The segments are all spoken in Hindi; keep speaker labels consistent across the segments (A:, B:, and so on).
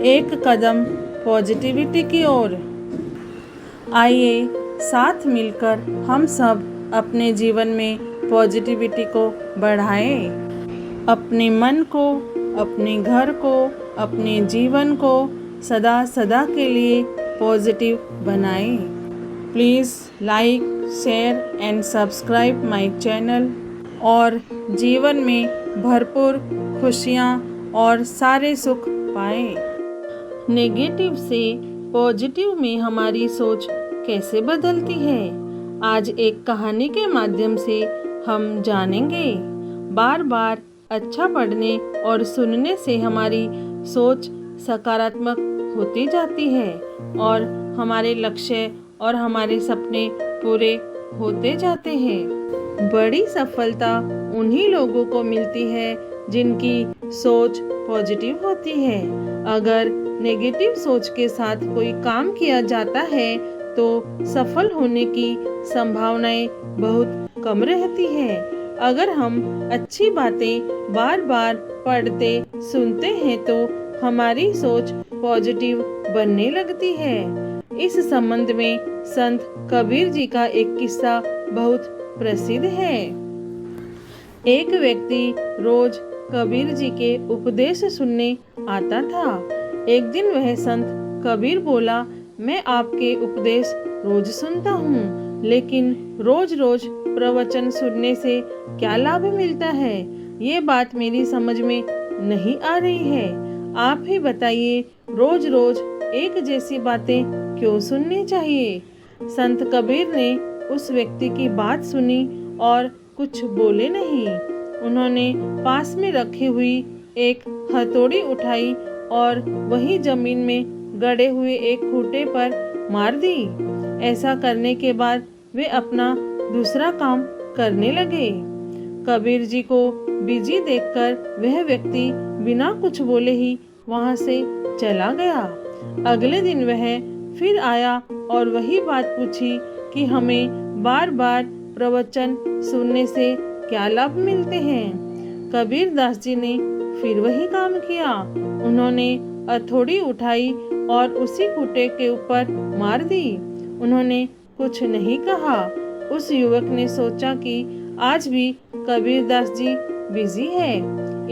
A: एक कदम पॉजिटिविटी की ओर। आइए साथ मिलकर हम सब अपने जीवन में पॉजिटिविटी को बढ़ाएं। अपने मन को, अपने घर को, अपने जीवन को सदा सदा के लिए पॉजिटिव बनाएं। Please like, share and subscribe my channel और जीवन में भरपूर खुशियाँ और सारे सुख पाएं। नेगेटिव से पॉजिटिव में हमारी सोच कैसे बदलती है, आज एक कहानी के माध्यम से हम जानेंगे। बार बार अच्छा पढ़ने और सुनने से हमारी सोच सकारात्मक होती जाती है और हमारे लक्ष्य और हमारे सपने पूरे होते जाते हैं। बड़ी सफलता उन्हीं लोगों को मिलती है जिनकी सोच पॉजिटिव होती है। अगर नेगेटिव सोच के साथ कोई काम किया जाता है तो सफल होने की संभावनाएं बहुत कम रहती है। अगर हम अच्छी बातें बार बार पढ़ते सुनते हैं तो हमारी सोच पॉजिटिव बनने लगती है। इस संबंध में संत कबीर जी का एक किस्सा बहुत प्रसिद्ध है। एक व्यक्ति रोज कबीर जी के उपदेश सुनने आता था। एक दिन वह संत कबीर बोला, मैं आपके उपदेश रोज सुनता हूँ, लेकिन रोज रोज प्रवचन सुनने से क्या लाभ मिलता है, ये बात मेरी समझ में नहीं आ रही है। आप ही बताइए, रोज रोज एक जैसी बातें क्यों सुननी चाहिए। संत कबीर ने उस व्यक्ति की बात सुनी और कुछ बोले नहीं। उन्होंने पास में रखी हुई एक हथौड़ी उठाई और वही जमीन में गड़े हुए एक खूंटे पर मार दी। ऐसा करने के बाद वे अपना दूसरा काम करने लगे। कबीर जी को बिजी देखकर वह व्यक्ति बिना कुछ बोले ही वहां से चला गया। अगले दिन वह फिर आया और वही बात पूछी कि हमें बार बार प्रवचन सुनने से क्या लाभ मिलते हैं। कबीर दास जी ने फिर वही काम किया। उन्होंने हथौड़ी उठाई और उसी खूंटे के ऊपर मार दी। उन्होंने कुछ नहीं कहा। उस युवक ने सोचा कि आज भी कबीर दास जी बिजी है।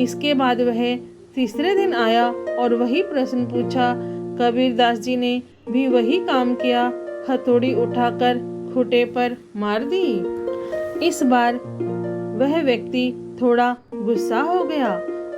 A: इसके बाद वह तीसरे दिन आया और वही प्रश्न पूछा। कबीर दास जी ने भी वही काम किया, हथौड़ी उठाकर खूंटे पर मार दी। इस बार वह व्यक्ति थोड़ा गुस्सा हो गया।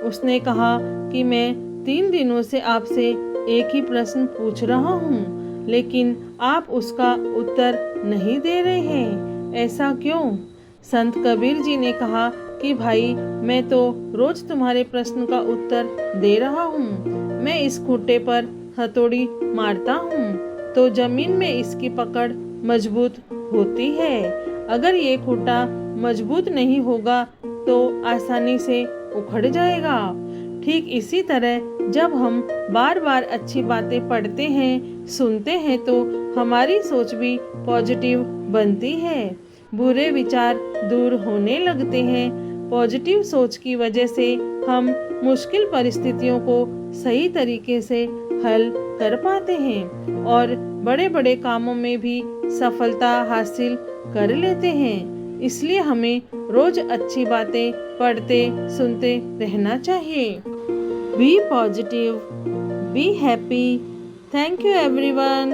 A: उसने कहा कि मैं 3 दिनों से आपसे एक ही प्रश्न पूछ रहा हूँ, लेकिन आप उसका उत्तर नहीं दे रहे हैं, ऐसा क्यों? संत कबीर जी ने कहा कि भाई, मैं तो रोज तुम्हारे प्रश्न का उत्तर दे रहा हूँ। मैं इस खूंटे पर हथौड़ी मारता हूँ तो जमीन में इसकी पकड़ मजबूत होती है। अगर ये खूंटा मजबूत नहीं होगा तो आसानी से उखड़ जाएगा। ठीक इसी तरह जब हम बार बार अच्छी बातें पढ़ते हैं, सुनते हैं तो हमारी सोच भी पॉजिटिव बनती है। बुरे विचार दूर होने लगते हैं। पॉजिटिव सोच की वजह से हम मुश्किल परिस्थितियों को सही तरीके से हल कर पाते हैं और बड़े बड़े कामों में भी सफलता हासिल कर लेते हैं। इसलिए हमें रोज अच्छी बातें पढ़ते सुनते रहना चाहिए। Be positive, be happy. Thank you everyone.